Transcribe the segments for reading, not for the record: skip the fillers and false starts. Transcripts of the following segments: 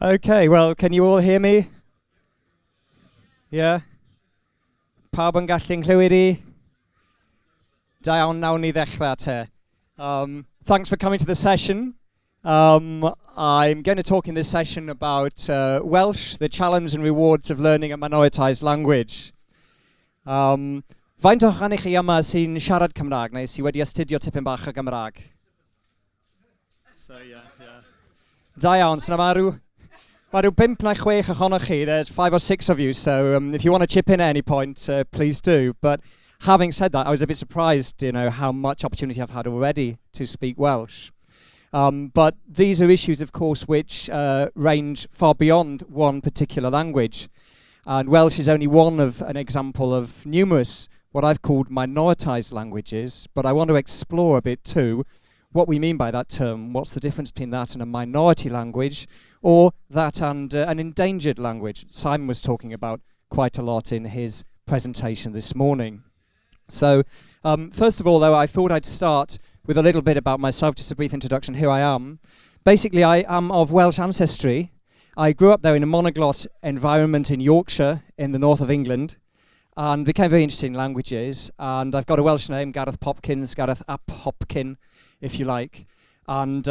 Okay, well, can you all hear me? Yeah? Pawb yn gallu'n clywed I? Da iawn, nawn ni ddechrau te. Thanks for coming to the session. I'm going to talk in this session about Welsh, the challenge and rewards of learning a minoritized language. Faint o'ch chi yma sy'n siarad Cymraeg neu sy'n wedi astudio tipyn bach o Gymraeg? So, yeah. Da iawn, so mae rhyw 5 neu 6 ohonoch chi. There's 5 or 6 of you, so if you want to chip in at any point, please do. But having said that, I was a bit surprised, how much opportunity I've had already to speak Welsh. But these are issues, of course, which range far beyond one particular language. And Welsh is only one of an example of numerous, what I've called minoritized languages. But I want to explore a bit too what we mean by that term. What's the difference between that and a minority language, or that and an endangered language? Simon was talking about quite a lot in his presentation this morning. So first of all, though, I thought I'd start with a little bit about myself, just a brief introduction. Here I am. Basically, I am of Welsh ancestry. I grew up, though, in a monoglot environment in Yorkshire, in the north of England, and became very interested in languages. And I've got a Welsh name, Gareth Popkins, Gareth ap Hopkin, if you like. And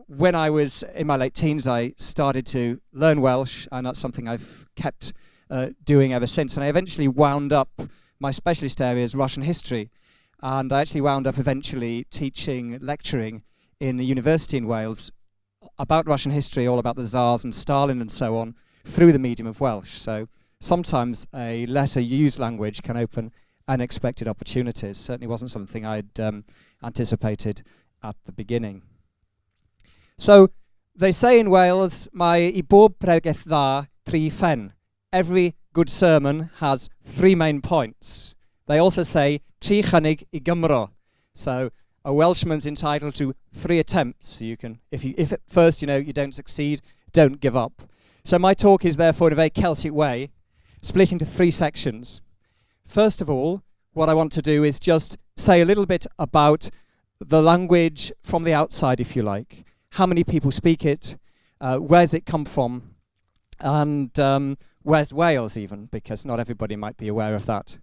when I was in my late teens, I started to learn Welsh, and that's something I've kept doing ever since. And I eventually wound up, my specialist area is Russian history, and I actually wound up eventually lecturing in the university in Wales about Russian history, all about the Tsars and Stalin and so on, through the medium of Welsh. So sometimes a lesser used language can open unexpected opportunities. Certainly wasn't something I'd anticipated at the beginning. So they say in Wales, mae I bob pregeth dda tri phen. Every good sermon has 3 main points. They also say tri chynnig I Gymro. So a Welshman's entitled to 3 attempts. So you can, if at first you don't succeed, don't give up. So my talk is therefore in a very Celtic way, split into 3 sections. First of all, what I want to do is just say a little bit about the language from the outside, if you like. How many people speak it? Where's it come from? And where's Wales even? Because not everybody might be aware of that.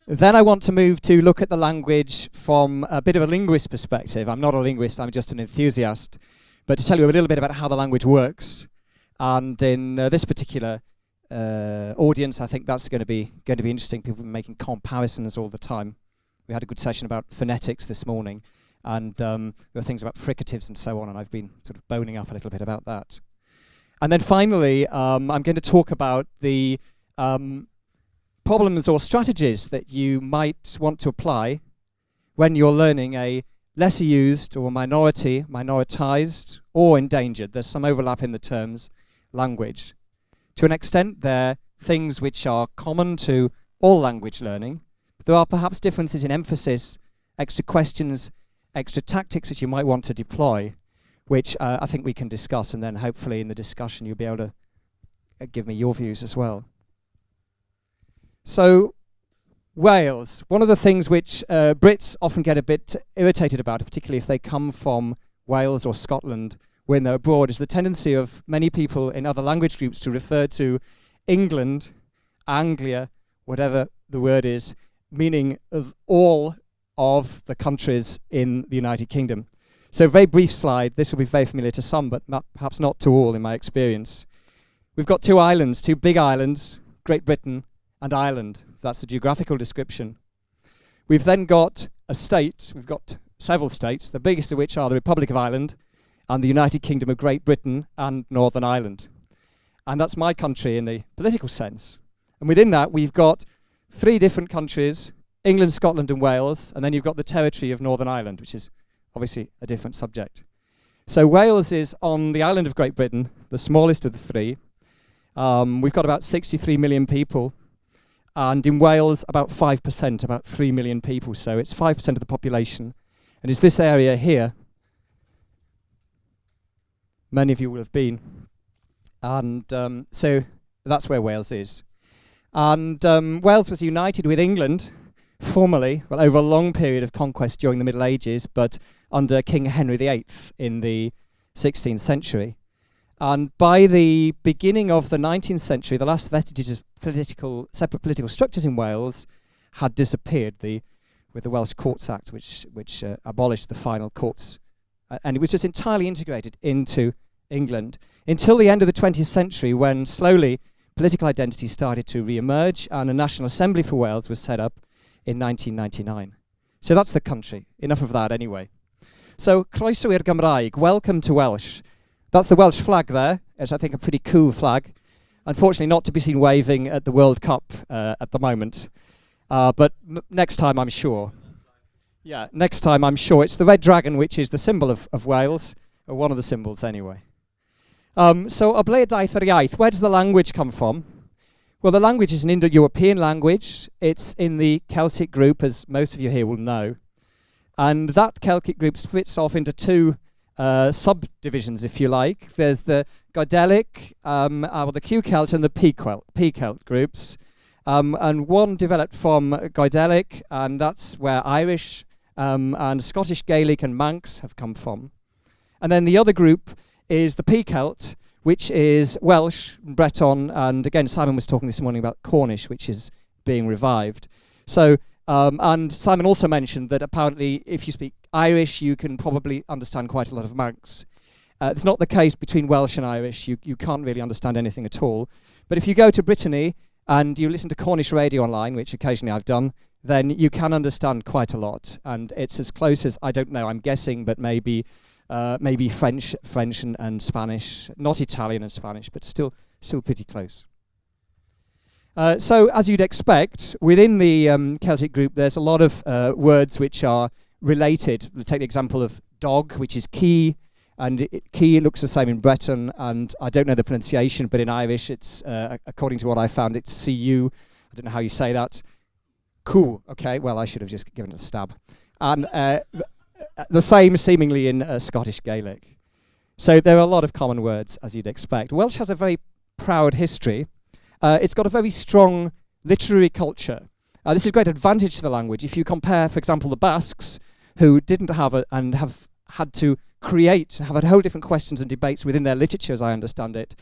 Then I want to move to look at the language from a bit of a linguist perspective. I'm not a linguist, I'm just an enthusiast. But to tell you a little bit about how the language works. And in this particular audience, I think that's going to be interesting. People are making comparisons all the time. We had a good session about phonetics this morning, and there were things about fricatives and so on, and I've been sort of boning up a little bit about that. And then finally, I'm going to talk about the problems or strategies that you might want to apply when you're learning a lesser used or minoritized or endangered, there's some overlap in the terms, language. To an extent, they're things which are common to all language learning. There are perhaps differences in emphasis, extra questions, extra tactics that you might want to deploy, which I think we can discuss, and then hopefully in the discussion you'll be able to give me your views as well. So, Wales. One of the things which Brits often get a bit irritated about, particularly if they come from Wales or Scotland when they're abroad, is the tendency of many people in other language groups to refer to England, Anglia, whatever the word is, meaning of all of the countries in the United Kingdom. So a very brief slide. This will be very familiar to some, but perhaps not to all in my experience. We've got 2 islands, 2 big islands, Great Britain and Ireland. So that's the geographical description. We've then got a state. We've got several states, the biggest of which are the Republic of Ireland and the United Kingdom of Great Britain and Northern Ireland. And that's my country in the political sense. And within that, we've got 3 different countries, England, Scotland and Wales, and then you've got the territory of Northern Ireland, which is obviously a different subject. So Wales is on the island of Great Britain, the smallest of the 3. We've got about 63 million people, and in Wales about 5%, about 3 million people, so it's 5% of the population. And it's this area here, many of you will have been, and so that's where Wales is. And Wales was united with England formally, well, over a long period of conquest during the Middle Ages, but under King Henry VIII in the 16th century. And by the beginning of the 19th century, the last vestiges of separate political structures in Wales had disappeared with the Welsh Courts Act, which abolished the final courts. And it was just entirely integrated into England until the end of the 20th century, when slowly political identity started to re-emerge and a National Assembly for Wales was set up in 1999. So that's the country. Enough of that anyway. So, croeso i'r Gymraeg, welcome to Welsh. That's the Welsh flag there. It's, I think, a pretty cool flag. Unfortunately, not to be seen waving at the World Cup at the moment. But next time, I'm sure. Yeah, next time, I'm sure. It's the red dragon, which is the symbol of Wales, or one of the symbols anyway. So, o ble daeth yr iaith? Where does the language come from? Well, the language is an Indo-European language. It's in the Celtic group, as most of you here will know. And that Celtic group splits off into two subdivisions, if you like. There's the Goidelic, the Q-Celt and the P-Celt groups. And one developed from Goidelic, and that's where Irish and Scottish Gaelic and Manx have come from. And then the other group is the P-Celt, which is Welsh, Breton, and again, Simon was talking this morning about Cornish, which is being revived. So, and Simon also mentioned that apparently if you speak Irish, you can probably understand quite a lot of Manx. It's not the case between Welsh and Irish. You can't really understand anything at all. But if you go to Brittany and you listen to Cornish radio online, which occasionally I've done, then you can understand quite a lot. And it's as close as, I don't know, I'm guessing, but maybe French and Spanish, not Italian and Spanish, but still pretty close. So, as you'd expect, within the Celtic group, there's a lot of words which are related. We'll take the example of dog, which is key, and key looks the same in Breton, and I don't know the pronunciation, but in Irish, it's according to what I found, it's cu. I don't know how you say that. Cool. Okay. Well, I should have just given it a stab. And the same seemingly in Scottish Gaelic. So there are a lot of common words, as you'd expect. Welsh has a very proud history. It's got a very strong literary culture. This is a great advantage to the language. If you compare, for example, the Basques, who didn't have and have had to have a whole different questions and debates within their literature, as I understand it,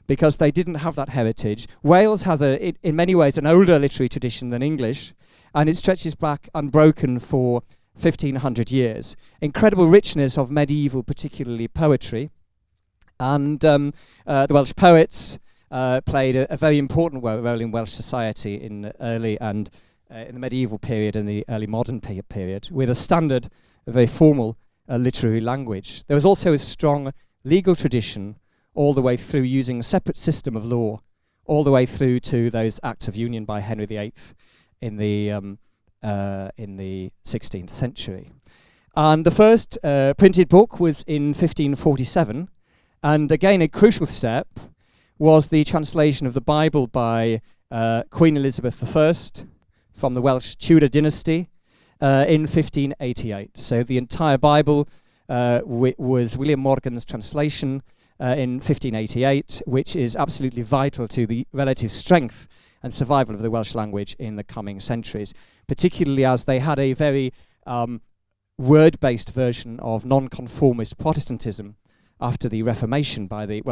because they didn't have that heritage. Wales has, in many ways, an older literary tradition than English, and it stretches back unbroken for 1,500 years. Incredible richness of medieval, particularly poetry. And the Welsh poets played a very important role in Welsh society in the early and in the medieval period and the early modern period, with a standard, a very formal literary language. There was also a strong legal tradition all the way through, using a separate system of law, all the way through to those Acts of Union by Henry VIII in the 16th century. And the first printed book was in 1547, and again a crucial step was the translation of the Bible by Queen Elizabeth I from the Welsh Tudor dynasty in 1588. So the entire Bible was William Morgan's translation in 1588, which is absolutely vital to the relative strength and survival of the Welsh language in the coming centuries, particularly as they had a very word-based version of nonconformist Protestantism after the Reformation by the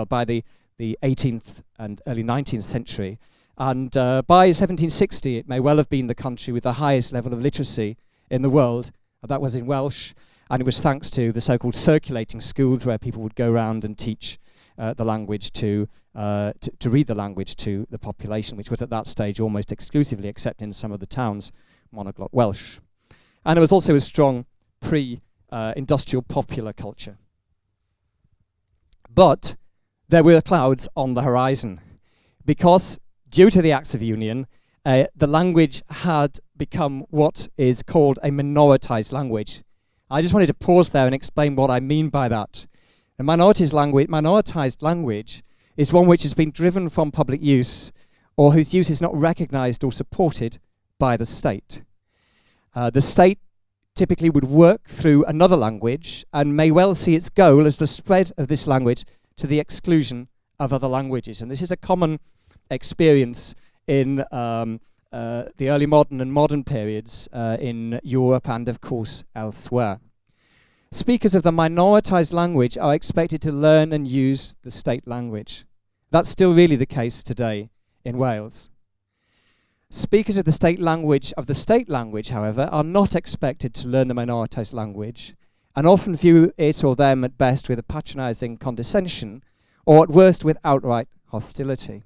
18th and early 19th century. And by 1760, it may well have been the country with the highest level of literacy in the world. That was in Welsh, and it was thanks to the so-called circulating schools where people would go around and teach the language to read the language to the population, which was at that stage almost exclusively, except in some of the towns, monoglot Welsh. And there was also a strong pre-industrial popular culture. But there were clouds on the horizon, because due to the Acts of Union, the language had become what is called a minoritized language. I just wanted to pause there and explain what I mean by that. A minoritized language is one which has been driven from public use, or whose use is not recognized or supported by the state. The state typically would work through another language and may well see its goal as the spread of this language to the exclusion of other languages. And this is a common experience in the early modern and modern periods in Europe and, of course, elsewhere. speakers of the minoritized language are expected to learn and use the state language. That's still really the case today in Wales. Speakers of the state language, however, are not expected to learn the minoritized language and often view it or them at best with a patronizing condescension or at worst with outright hostility.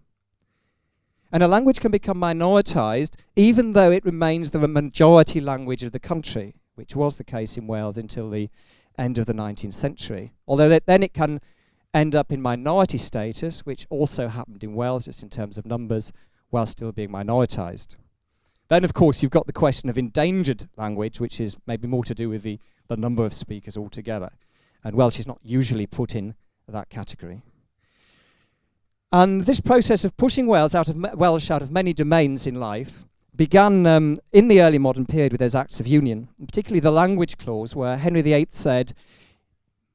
And a language can become minoritized even though it remains the majority language of the country, which was the case in Wales until the end of the 19th century. Although then it can end up in minority status, which also happened in Wales just in terms of numbers, while still being minoritized. Then, of course, you've got the question of endangered language, which is maybe more to do with the number of speakers altogether. And Welsh is not usually put in that category. And this process of pushing Welsh out of many domains in life began in the early modern period with those Acts of Union, and particularly the language clause, where Henry VIII said,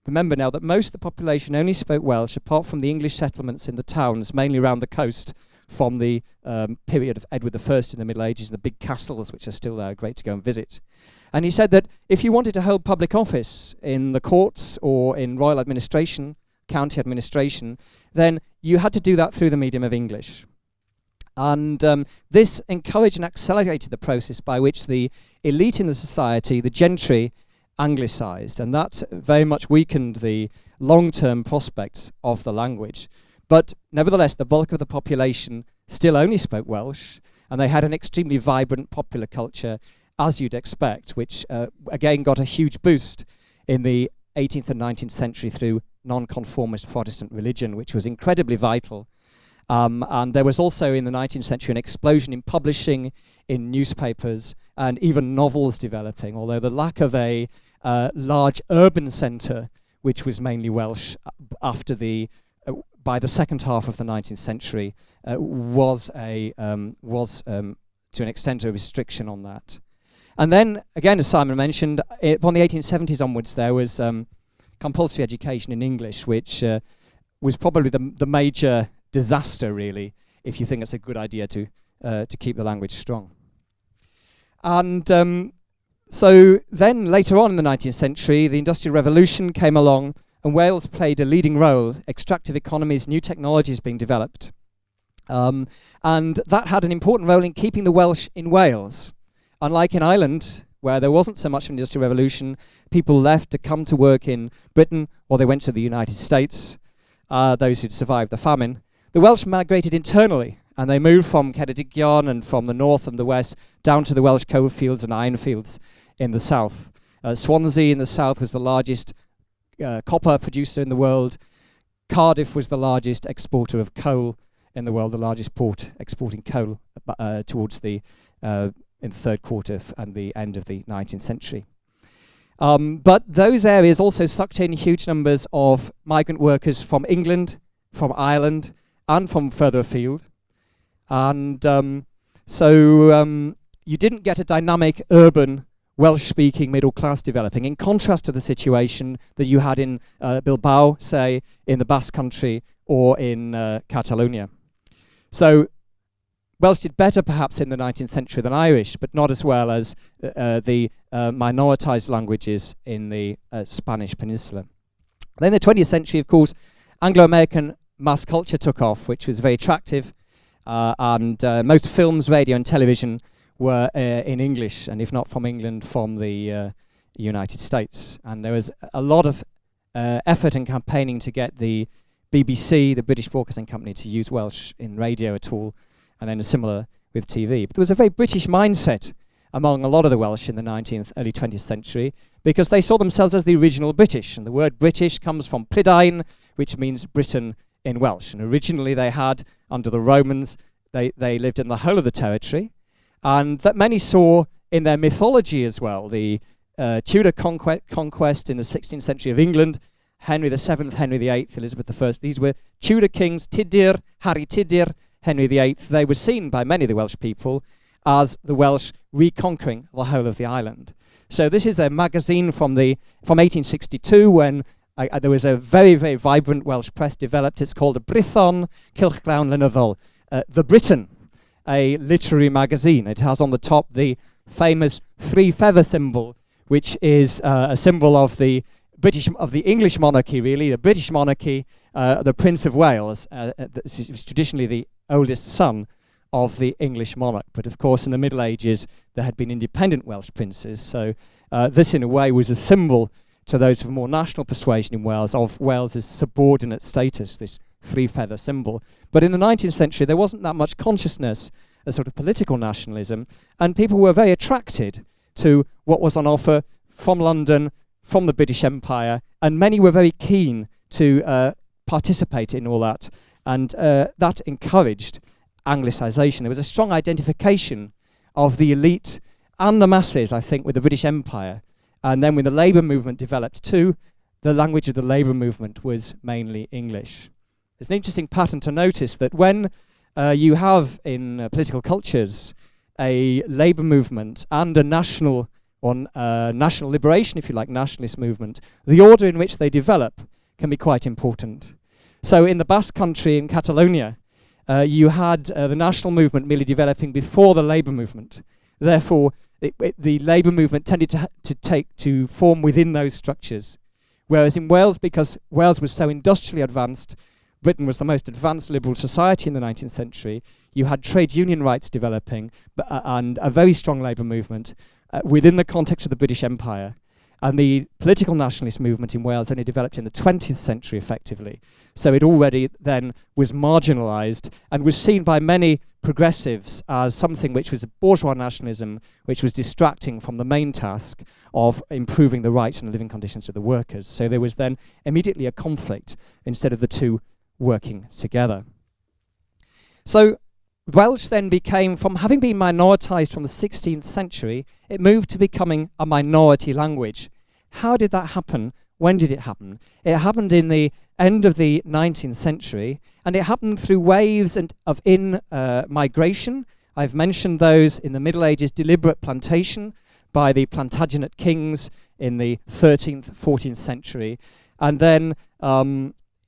remember now that most of the population only spoke Welsh apart from the English settlements in the towns, mainly around the coast, from the period of Edward I in the Middle Ages, and the big castles which are still there, great to go and visit. And he said that if you wanted to hold public office in the courts or in royal administration, county administration, then you had to do that through the medium of English. And this encouraged and accelerated the process by which the elite in the society, the gentry, anglicised, and that very much weakened the long-term prospects of the language. But nevertheless, the bulk of the population still only spoke Welsh, and they had an extremely vibrant popular culture, as you'd expect, which again got a huge boost in the 18th and 19th century through non-conformist Protestant religion, which was incredibly vital. And there was also in the 19th century an explosion in publishing, in newspapers, and even novels developing, although the lack of a large urban centre, which was mainly Welsh after by the second half of the 19th century, was to an extent a restriction on that. And then, again, as Simon mentioned, from the 1870s onwards, there was compulsory education in English, which was probably the major disaster, really, if you think it's a good idea to keep the language strong. And so then, later on in the 19th century, the Industrial Revolution came along, and Wales played a leading role, extractive economies, new technologies being developed. And that had an important role in keeping the Welsh in Wales. Unlike in Ireland, where there wasn't so much of an industrial revolution, people left to come to work in Britain, or they went to the United States, those who'd survived the famine. The Welsh migrated internally, and they moved from Ceredigion and from the north and the west down to the Welsh coal fields and iron fields in the south. Swansea in the south was the largest copper producer in the world. Cardiff was the largest exporter of coal in the world, the largest port exporting coal towards the in the third quarter and the end of the 19th century. But those areas also sucked in huge numbers of migrant workers from England, from Ireland, and from further afield. And so you didn't get a dynamic, urban, Welsh-speaking middle class developing, in contrast to the situation that you had in Bilbao, say, in the Basque Country, or in Catalonia. So Welsh did better perhaps in the 19th century than Irish, but not as well as the minoritized languages in the Spanish Peninsula. Then in the 20th century, of course, Anglo-American mass culture took off, which was very attractive, and most films, radio and television were in English, and if not from England, from the United States. And there was a lot of effort and campaigning to get the BBC, the British Broadcasting Company, to use Welsh in radio at all, and then similar with TV. But there was a very British mindset among a lot of the Welsh in the 19th, early 20th century, because they saw themselves as the original British. And the word British comes from Prydain, which means Britain in Welsh. And originally they had, under the Romans, they lived in the whole of the territory, and that many saw in their mythology as well. The Tudor conquest in the 16th century of England, Henry VII, Henry VIII, Elizabeth I, these were Tudor kings, Tudur, Harry Tudur, Henry VIII. They were seen by many of the Welsh people as the Welsh reconquering the whole of the island. So this is a magazine from 1862, when there was a very, very vibrant Welsh press developed. It's called y Brython Cylchgrawn Lenyddol, The Briton, a literary magazine. It has on the top the famous three feather symbol, which is a symbol of the the English monarchy, really, the British monarchy, the Prince of Wales, was traditionally the oldest son of the English monarch. But of course, in the Middle Ages, there had been independent Welsh princes. So this, in a way, was a symbol to those of more national persuasion in Wales of Wales's subordinate status, this three-feather symbol. But in the 19th century, there wasn't that much consciousness of sort of political nationalism, and people were very attracted to what was on offer from London, from the British Empire, and many were very keen to participate in all that, and that encouraged Anglicisation. There was a strong identification of the elite and the masses, I think, with the British Empire. And then when the labour movement developed too, the language of the labour movement was mainly English. There's an interesting pattern to notice that when you have in political cultures a labour movement and a national liberation, if you like, nationalist movement, the order in which they develop can be quite important. So in the Basque Country in Catalonia, you had the national movement merely developing before the labour movement. Therefore, the labour movement tended to form within those structures. Whereas in Wales, because Wales was so industrially advanced, Britain was the most advanced liberal society in the 19th century, you had trade union rights developing and a very strong labour movement within the context of the British Empire. And the political nationalist movement in Wales only developed in the 20th century, effectively. So it already then was marginalised and was seen by many progressives as something which was a bourgeois nationalism, which was distracting from the main task of improving the rights and living conditions of the workers. So there was then immediately a conflict instead of the two working together. So Welsh then became, from having been minoritised from the 16th century, it moved to becoming a minority language. How did that happen? When did it happen? It happened in the end of the 19th century, and it happened through waves of migration. I've mentioned those in the Middle Ages, deliberate plantation by the Plantagenet kings in the 13th, 14th century, and then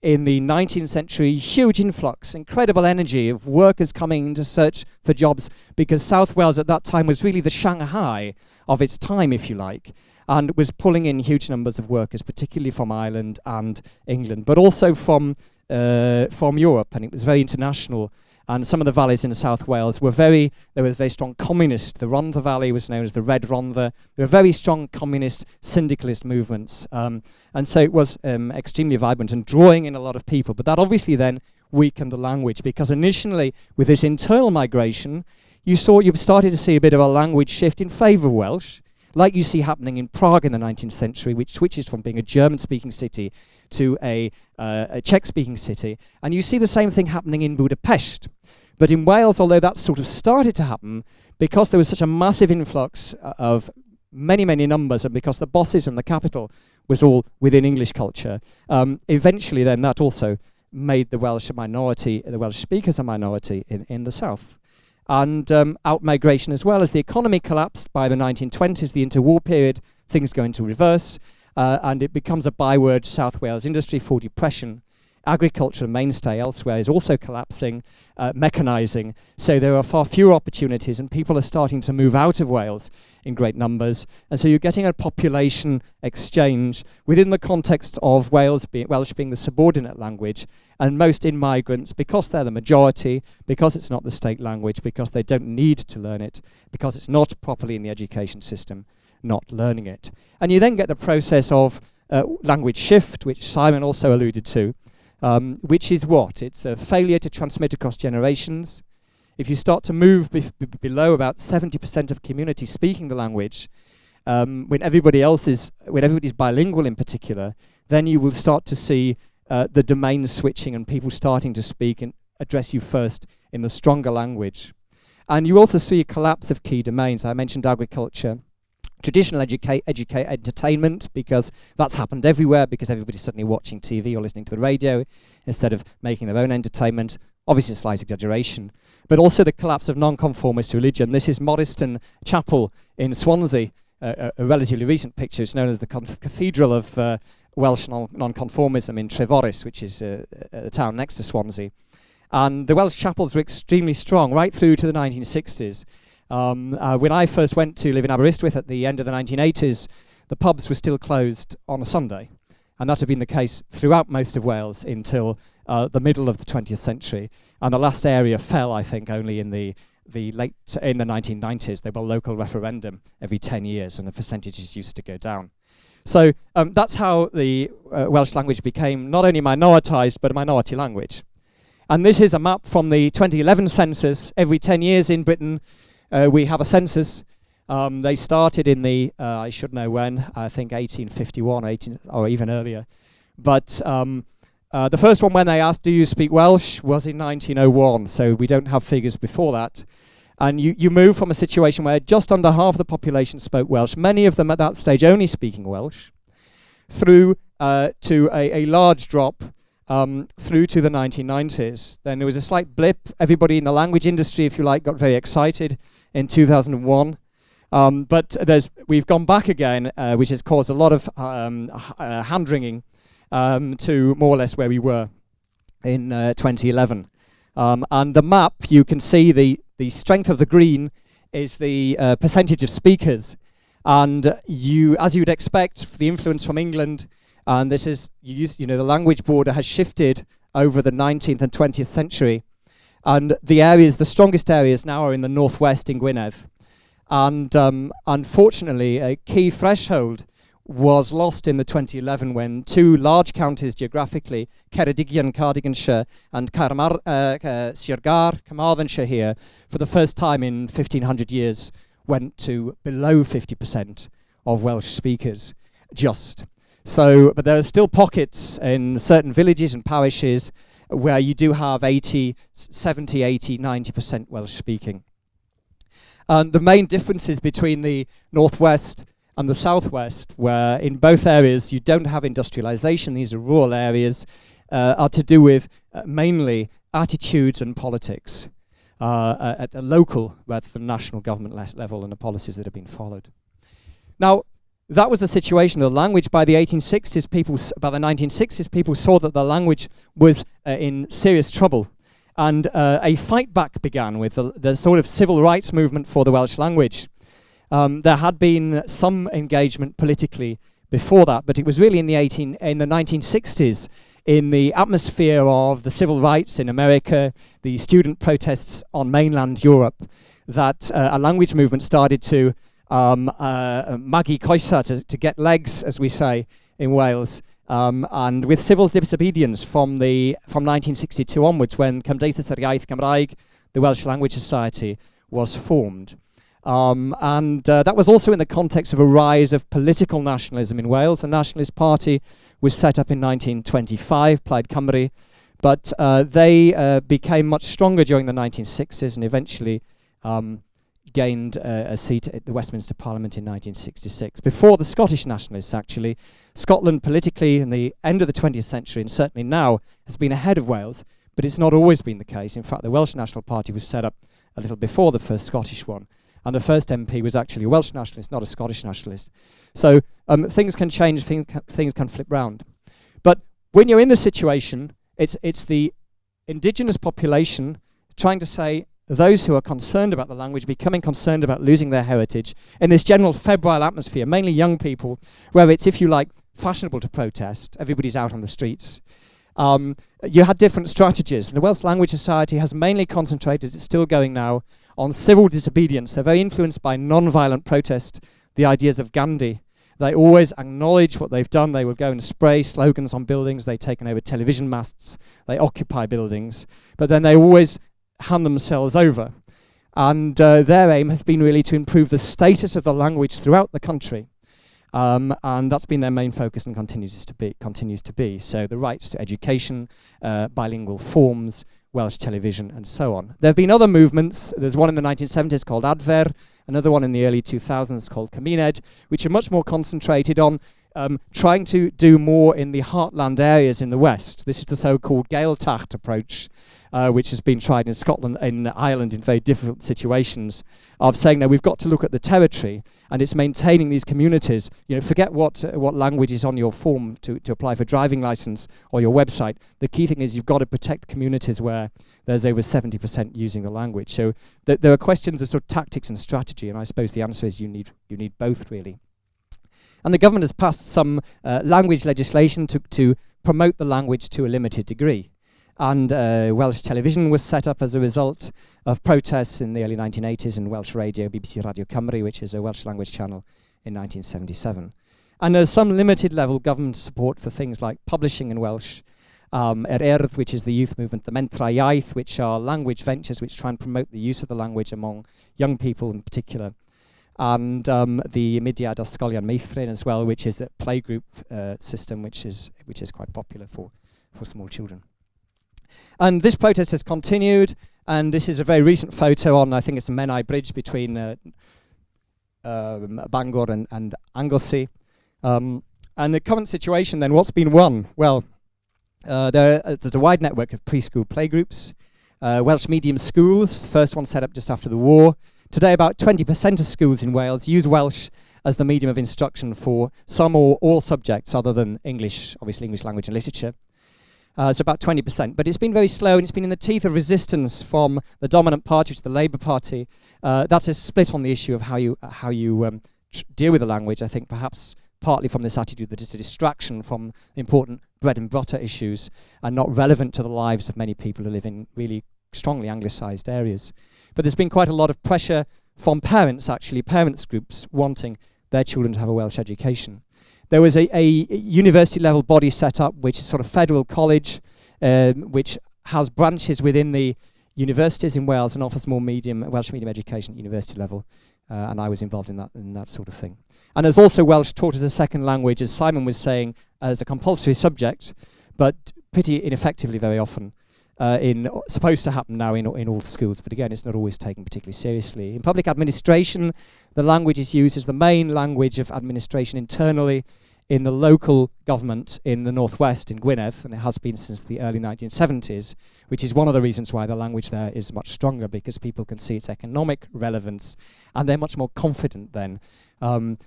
in the 19th century, huge influx, incredible energy of workers coming to search for jobs, because South Wales at that time was really the Shanghai of its time, if you like, and was pulling in huge numbers of workers, particularly from Ireland and England, but also from Europe, and it was very international. And some of the valleys in South Wales were there was very strong communist. The Rhondda Valley was known as the Red Rhondda. There were very strong communist syndicalist movements. And so it was extremely vibrant and drawing in a lot of people. But that obviously then weakened the language, because initially with this internal migration, you've started to see a bit of a language shift in favour of Welsh, like you see happening in Prague in the 19th century, which switches from being a German-speaking city to a Czech-speaking city. And you see the same thing happening in Budapest. But in Wales, although that sort of started to happen, because there was such a massive influx of many, many numbers, and because the bosses and the capital was all within English culture, eventually then that also made the Welsh a minority, the Welsh speakers a minority in the south. And out-migration as well. As the economy collapsed by the 1920s, the interwar period, things go into reverse, and it becomes a byword, South Wales industry for depression. Agriculture, a mainstay elsewhere, is also collapsing, mechanising. So there are far fewer opportunities, and people are starting to move out of Wales in great numbers. And so you're getting a population exchange within the context of Welsh being the subordinate language, and most immigrants, because they're the majority, because it's not the state language, because they don't need to learn it, because it's not properly in the education system, not learning it. And you then get the process of language shift, which Simon also alluded to, which is what? It's a failure to transmit across generations. If you start to move below about 70% of community speaking the language, when everybody's bilingual in particular, then you will start to see the domain switching and people starting to speak and address you first in the stronger language. And you also see a collapse of key domains. I mentioned agriculture. Traditional entertainment, because that's happened everywhere, because everybody's suddenly watching TV or listening to the radio instead of making their own entertainment. Obviously a slight exaggeration. But also the collapse of nonconformist religion. This is Moriston Chapel in Swansea, a relatively recent picture. It's known as the Cathedral of Welsh nonconformism in Treforys, which is a town next to Swansea. And the Welsh chapels were extremely strong right through to the 1960s. When I first went to live in Aberystwyth at the end of the 1980s, the pubs were still closed on a Sunday. And that had been the case throughout most of Wales until the middle of the 20th century. And the last area fell, I think, only in the 1990s. There were local referendum every 10 years, and the percentages used to go down. So that's how the Welsh language became not only minoritized, but a minority language. And this is a map from the 2011 census. Every 10 years in Britain, we have a census. They started in the, I should know when, I think 1851, or even earlier. But the first one when they asked, do you speak Welsh, was in 1901, so we don't have figures before that. And you move from a situation where just under half the population spoke Welsh, many of them at that stage only speaking Welsh, through to a large drop through to the 1990s. Then there was a slight blip. Everybody in the language industry, if you like, got very excited in 2001. But we've gone back again, which has caused a lot of hand-wringing to more or less where we were in 2011. And the map, you can see the strength of the green is the percentage of speakers. And as you would expect, the influence from England, and this is, the language border has shifted over the 19th and 20th century. And the strongest areas now are in the northwest in Gwynedd. And unfortunately, a key threshold was lost in the 2011 when two large counties geographically, Ceredigion, Cardiganshire, and Sir Carmarthenshire here, for the first time in 1500 years, went to below 50% of Welsh speakers, just. So, but there are still pockets in certain villages and parishes where you do have 70, 80, 90% Welsh speaking. And the main differences between the northwest and the southwest, where in both areas you don't have industrialization, these are rural areas, are to do with mainly attitudes and politics at a local rather than national government level, and the policies that have been followed. Now, that was the situation of the language. By the 1960s, people saw that the language was in serious trouble. And a fight back began with the sort of civil rights movement for the Welsh language. There had been some engagement politically before that, but it was really in the 1960s, in the atmosphere of the civil rights in America, the student protests on mainland Europe, that a language movement started to magi coesa, to get legs, as we say in Wales, and with civil disobedience from 1962 onwards, when Cymdeithas yr Iaith Gymraeg, the Welsh Language Society, was formed. That was also in the context of a rise of political nationalism in Wales. A nationalist party was set up in 1925, Plaid Cymru, but they became much stronger during the 1960s and eventually gained a seat at the Westminster Parliament in 1966. Before the Scottish nationalists, actually, Scotland politically in the end of the 20th century, and certainly now, has been ahead of Wales, but it's not always been the case. In fact, the Welsh National Party was set up a little before the first Scottish one, and the first MP was actually a Welsh nationalist, not a Scottish nationalist. So things can change, things can flip round. But when you're in this situation, it's the indigenous population trying to say, those who are concerned about the language becoming concerned about losing their heritage in this general febrile atmosphere, mainly young people, where it's, if you like, fashionable to protest. Everybody's out on the streets. You had different strategies. The Welsh Language Society has mainly concentrated, it's still going now, on civil disobedience. They're very influenced by non-violent protest, the ideas of Gandhi. They always acknowledge what they've done. They will go and spray slogans on buildings. They've taken over television masts. They occupy buildings. But then they always hand themselves over. And their aim has been really to improve the status of the language throughout the country. And that's been their main focus and continues to be. So the rights to education, bilingual forms, Welsh television, and so on. There have been other movements. There's one in the 1970s called Adfer, another one in the early 2000s called Cymuned, which are much more concentrated on trying to do more in the heartland areas in the West. This is the so-called Gaeltacht approach, which has been tried in Scotland, in Ireland, in very difficult situations, of saying, no, we've got to look at the territory, and it's maintaining these communities. Forget what language is on your form to apply for driving license or your website. The key thing is you've got to protect communities where there's over 70% using the language. So there are questions of sort of tactics and strategy, and I suppose the answer is you need both, really. And the government has passed some language legislation to promote the language to a limited degree. And Welsh television was set up as a result of protests in the early 1980s, and Welsh radio, BBC Radio Cymru, which is a Welsh language channel, in 1977. And there's some limited level government support for things like publishing in Welsh, Gareth, which is the youth movement, the Mentra Iaith, which are language ventures which try and promote the use of the language among young people in particular, and the Mudiad Ysgolion Meithrin as well, which is a playgroup system which is quite popular for small children. And this protest has continued, and this is a very recent photo on, I think it's the Menai Bridge between Bangor and Anglesey. And the current situation then, what's been won? Well, there's a wide network of preschool playgroups, Welsh medium schools, first one set up just after the war. Today about 20% of schools in Wales use Welsh as the medium of instruction for some or all subjects other than English, obviously English language and literature. So about 20%, but it's been very slow, and it's been in the teeth of resistance from the dominant party, which is the Labour Party. That's a split on the issue of how you deal with the language, I think perhaps partly from this attitude that it's a distraction from important bread and butter issues and not relevant to the lives of many people who live in really strongly anglicised areas. But there's been quite a lot of pressure from parents, actually, parents groups wanting their children to have a Welsh education. There was a university-level body set up, which is sort of federal college, which has branches within the universities in Wales and offers more Welsh medium education at university level. And I was involved in that sort of thing. And there's also Welsh taught as a second language, as Simon was saying, as a compulsory subject, but pretty ineffectively very often. Supposed to happen now in all schools, but again, it's not always taken particularly seriously. In public administration, the language is used as the main language of administration internally in the local government in the northwest in Gwynedd, and it has been since the early 1970s, which is one of the reasons why the language there is much stronger, because people can see its economic relevance, and they're much more confident then. And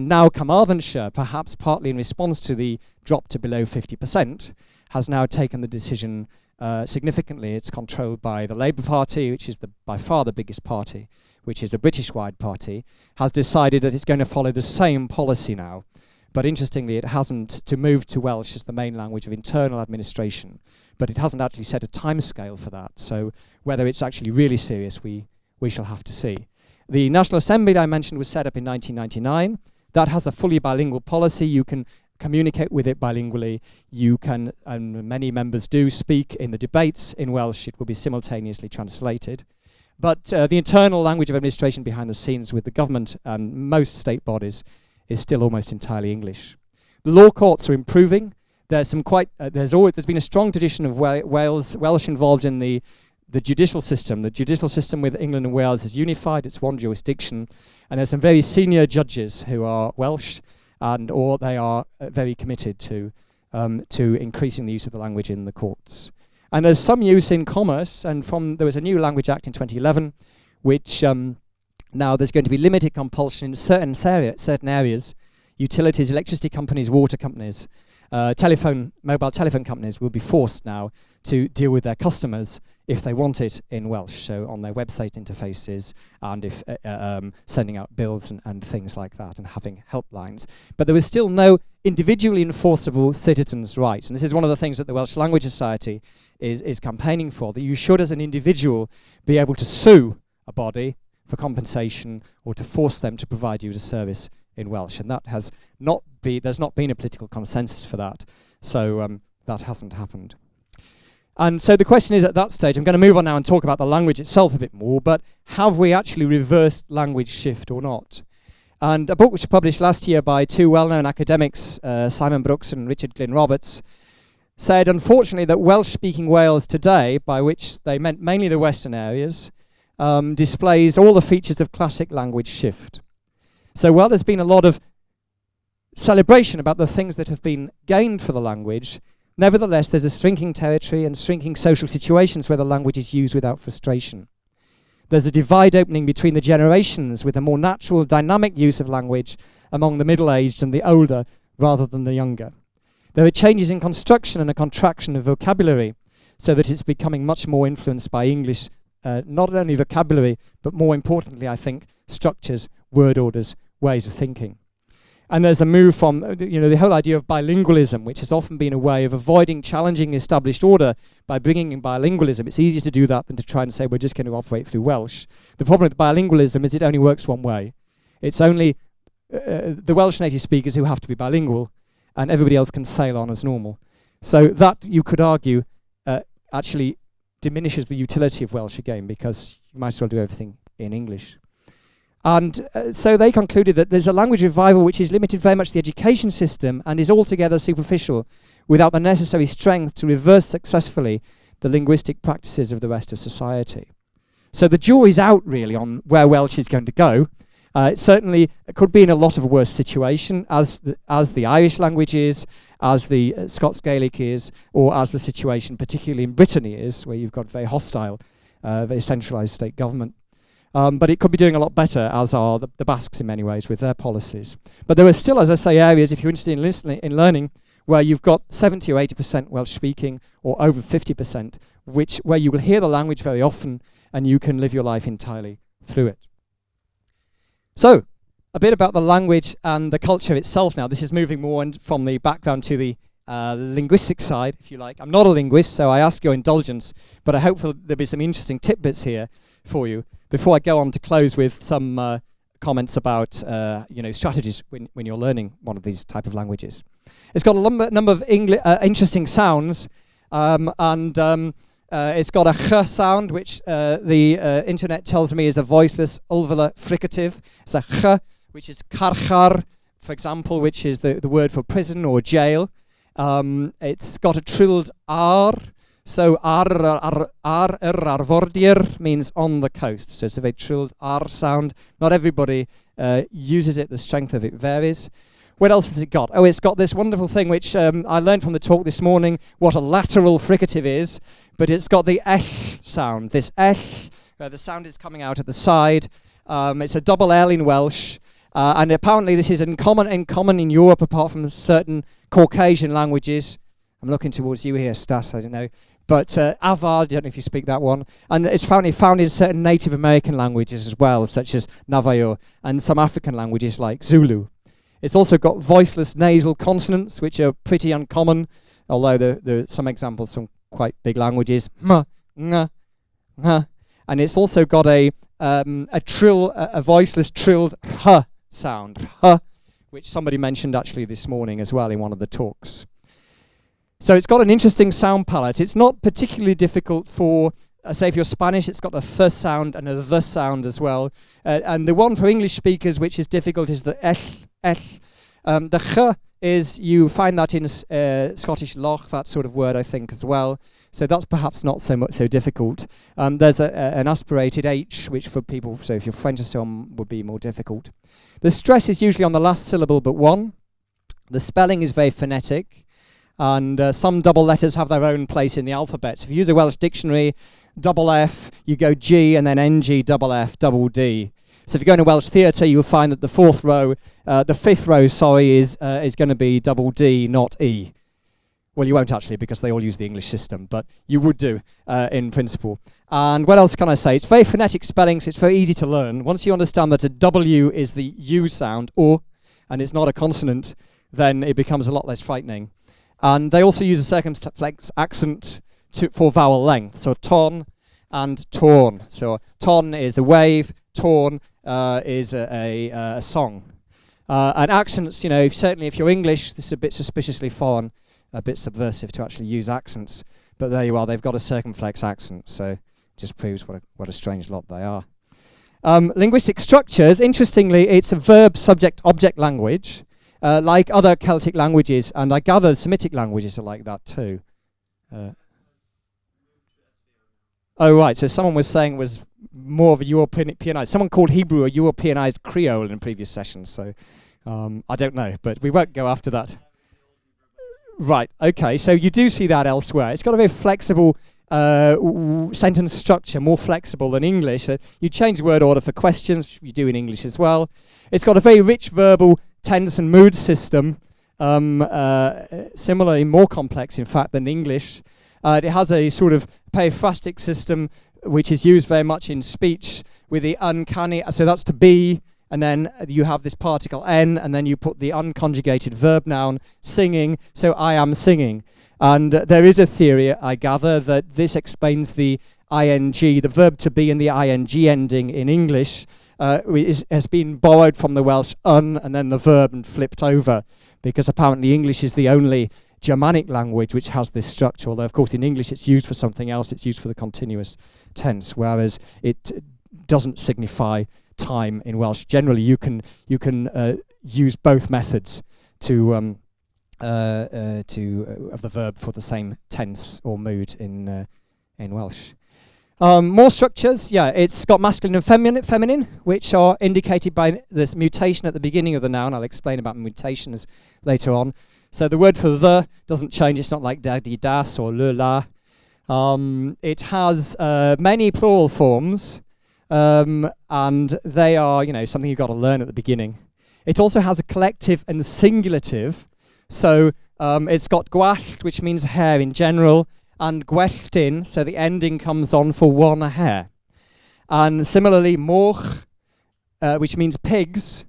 now Carmarthenshire, perhaps partly in response to the drop to below 50%, has now taken the decision. Significantly, it's controlled by the Labour Party, which is by far the biggest party, which is a British-wide party, has decided that it's going to follow the same policy now. But interestingly, it hasn't to move to Welsh as the main language of internal administration, but it hasn't actually set a timescale for that. So whether it's actually really serious, we shall have to see. The National Assembly I mentioned was set up in 1999. That has a fully bilingual policy. You can communicate with it bilingually. You can, and many members do, speak in the debates in Welsh. It will be simultaneously translated. But the internal language of administration behind the scenes with the government and most state bodies is still almost entirely English. The law courts are improving. There's been a strong tradition of Welsh involved in the judicial system. The judicial system with England and Wales is unified. It's one jurisdiction. And there's some very senior judges who are Welsh, or they are very committed to increasing the use of the language in the courts. And there's some use in commerce, and there was a new Language Act in 2011, which now there's going to be limited compulsion in certain areas. Utilities, electricity companies, water companies, mobile telephone companies will be forced now to deal with their customers if they want it in Welsh, so on their website interfaces, and if sending out bills and things like that, and having helplines. But there is still no individually enforceable citizens' rights, and this is one of the things that the Welsh Language Society is campaigning for, that you should, as an individual, be able to sue a body for compensation or to force them to provide you with a service in Welsh, and that has there's not been a political consensus for that, so that hasn't happened. And so the question is, at that stage, I'm going to move on now and talk about the language itself a bit more, but have we actually reversed language shift or not? And a book which was published last year by two well-known academics, Simon Brooks and Richard Glyn Roberts, said, unfortunately, that Welsh-speaking Wales today, by which they meant mainly the western areas, displays all the features of classic language shift. So while there's been a lot of celebration about the things that have been gained for the language, nevertheless, there's a shrinking territory and shrinking social situations where the language is used without frustration. There's a divide opening between the generations, with a more natural, dynamic use of language among the middle-aged and the older rather than the younger. There are changes in construction and a contraction of vocabulary, so that it's becoming much more influenced by English, not only vocabulary, but more importantly, I think, structures, word orders, ways of thinking. And there's a move from, the whole idea of bilingualism, which has often been a way of avoiding challenging established order by bringing in bilingualism. It's easier to do that than to try and say we're just going to operate through Welsh. The problem with bilingualism is it only works one way. It's only the Welsh native speakers who have to be bilingual, and everybody else can sail on as normal. So that, you could argue, actually diminishes the utility of Welsh again, because you might as well do everything in English. And so they concluded that there's a language revival which is limited very much to the education system and is altogether superficial, without the necessary strength to reverse successfully the linguistic practices of the rest of society. So the jury's out really on where Welsh is going to go. It certainly could be in a lot of a worse situation, as the Irish language is, as the Scots Gaelic is, or as the situation particularly in Brittany is, where you've got very hostile, very centralised state government. But it could be doing a lot better, as are the Basques in many ways with their policies. But there are still, as I say, areas, if you're interested in learning, where you've got 70 or 80% Welsh speaking, or over 50%, where you will hear the language very often, and you can live your life entirely through it. So, a bit about the language and the culture itself now. This is moving more from the background to the linguistic side, if you like. I'm not a linguist, so I ask your indulgence, but I hope there'll be some interesting tidbits here for you before I go on to close with some comments about strategies when you're learning one of these type of languages. It's got a number of interesting sounds, and it's got a ch sound, which the internet tells me is a voiceless ulvular fricative. It's a ch, which is carchar, for example, which is the word for prison or jail. It's got a trilled r, so arvordir means on the coast. So it's a very trilled r sound. Not everybody uses it. The strength of it varies. What else has it got? Oh, it's got this wonderful thing which I learned from the talk this morning, what a lateral fricative is, but it's got the sh sound, this sh, where the sound is coming out at the side. It's a double L in Welsh, and apparently this is common in Europe, apart from certain Caucasian languages. I'm looking towards you here, Stas, I don't know. But Avar, I don't know if you speak that one. And it's apparently found in certain Native American languages as well, such as Navajo, and some African languages like Zulu. It's also got voiceless nasal consonants, which are pretty uncommon, although there are some examples from quite big languages. M, ng, h. And it's also got a voiceless trilled h sound, h, which somebody mentioned actually this morning as well in one of the talks. So it's got an interesting sound palette. It's not particularly difficult for, say if you're Spanish, it's got a th sound and a the sound as well. And the one for English speakers which is difficult is the ell. The ch is, you find that in Scottish loch, that sort of word I think as well. So that's perhaps not so difficult. There's an aspirated h, which for people, so if you're French or so on, would be more difficult. The stress is usually on the last syllable but one. The spelling is very phonetic. And some double letters have their own place in the alphabet. So if you use a Welsh dictionary, double F, you go G and then NG, double F, double D. So if you go into Welsh theatre, you'll find that the fifth row, is going to be double D, not E. Well, you won't actually, because they all use the English system, but you would do in principle. And what else can I say? It's very phonetic spelling, so it's very easy to learn. Once you understand that a W is the U sound, or, and it's not a consonant, then it becomes a lot less frightening. And they also use a circumflex accent for vowel length. So ton and torn. So ton is a wave, torn is a song. And accents, certainly if you're English, this is a bit suspiciously foreign, a bit subversive to actually use accents. But there you are, they've got a circumflex accent. So it just proves what a strange lot they are. Linguistic structures, interestingly, it's a verb-subject-object language. Like other Celtic languages, and I gather Semitic languages are like that too. Oh right, so someone was saying it was more of a Europeanized. Someone called Hebrew a Europeanized Creole in previous sessions, so I don't know, but we won't go after that. Right, okay, so you do see that elsewhere. It's got a very flexible sentence structure, more flexible than English. You change the word order for questions, you do in English as well. It's got a very rich verbal tense and mood system, similarly more complex in fact than English. It has a sort of periphrastic system which is used very much in speech with the uncanny, so that's to be, and then you have this particle n, and then you put the unconjugated verb noun singing, so I am singing. And there is a theory, I gather, that this explains the ing, the verb to be and the ing ending in English has been borrowed from the Welsh and then the verb and flipped over, because apparently English is the only Germanic language which has this structure, although of course in English it's used for something else, it's used for the continuous tense, whereas it doesn't signify time in Welsh. Generally you can use both methods of the verb for the same tense or mood in Welsh. More structures, yeah, it's got masculine and feminine, which are indicated by this mutation at the beginning of the noun. I'll explain about mutations later on. So the word for the doesn't change, it's not like daddy, das or le, la. It has many plural forms, and they are, something you've got to learn at the beginning. It also has a collective and singulative. So it's got gwallt, which means hair in general, and gwelltyn, so the ending comes on for one hair. And similarly, moch, which means pigs,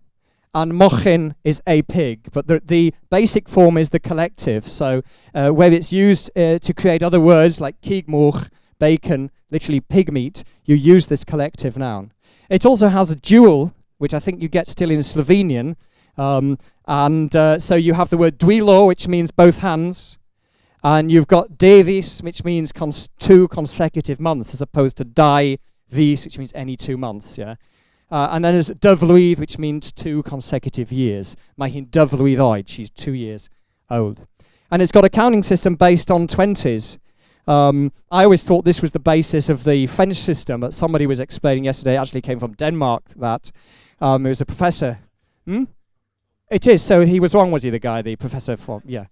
and mochyn is a pig, but the basic form is the collective. So where it's used to create other words like cig moch, bacon, literally pig meat, you use this collective noun. It also has a dual, which I think you get still in Slovenian, so you have the word dwilo, which means both hands, and you've got davis, which means 2 consecutive months, as opposed to dau vis, which means any 2 months, yeah. And then there's dyflwydd, which means 2 consecutive years. Mae hi'n dyflwydd oed, she's 2 years old. And it's got a counting system based on 20s. I always thought this was the basis of the French system, but somebody was explaining yesterday, actually came from Denmark, that it was a professor. It is, so he was wrong, was he, the professor from, yeah.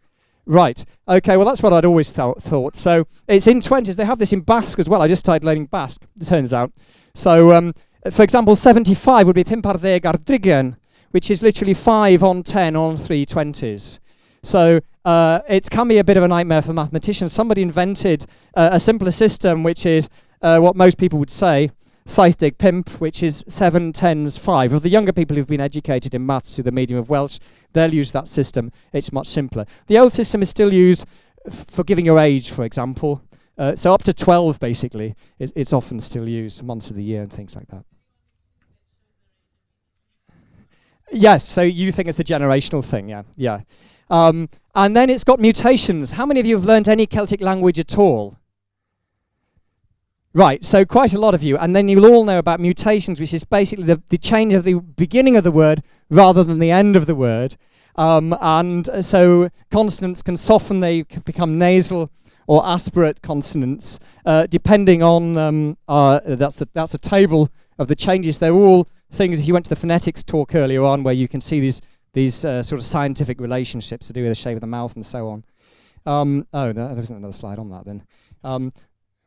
Right, okay, well that's what I'd always thought. So it's in 20s, they have this in Basque as well. I just started learning Basque, it turns out. So, for example, 75 would be pump ar ddeg ar drygen, which is literally 5 on 10 on 3 20s. So it can be a bit of a nightmare for mathematicians. Somebody invented a simpler system, which is what most people would say, 75, which is 7 10s 5. Of the younger people who've been educated in maths through the medium of Welsh, they'll use that system. It's much simpler. The old system is still used for giving your age, for example. So up to 12, basically, it's often still used, months of the year and things like that. Yes, so you think it's a generational thing, yeah. And then it's got mutations. How many of you have learned any Celtic language at all? Right, so quite a lot of you. And then you'll all know about mutations, which is basically the change of the beginning of the word rather than the end of the word. And so consonants can soften, they can become nasal or aspirate consonants, depending on, that's a table of the changes. They're all things, if you went to the phonetics talk earlier on, where you can see these sort of scientific relationships to do with the shape of the mouth and so on. There isn't another slide on that then.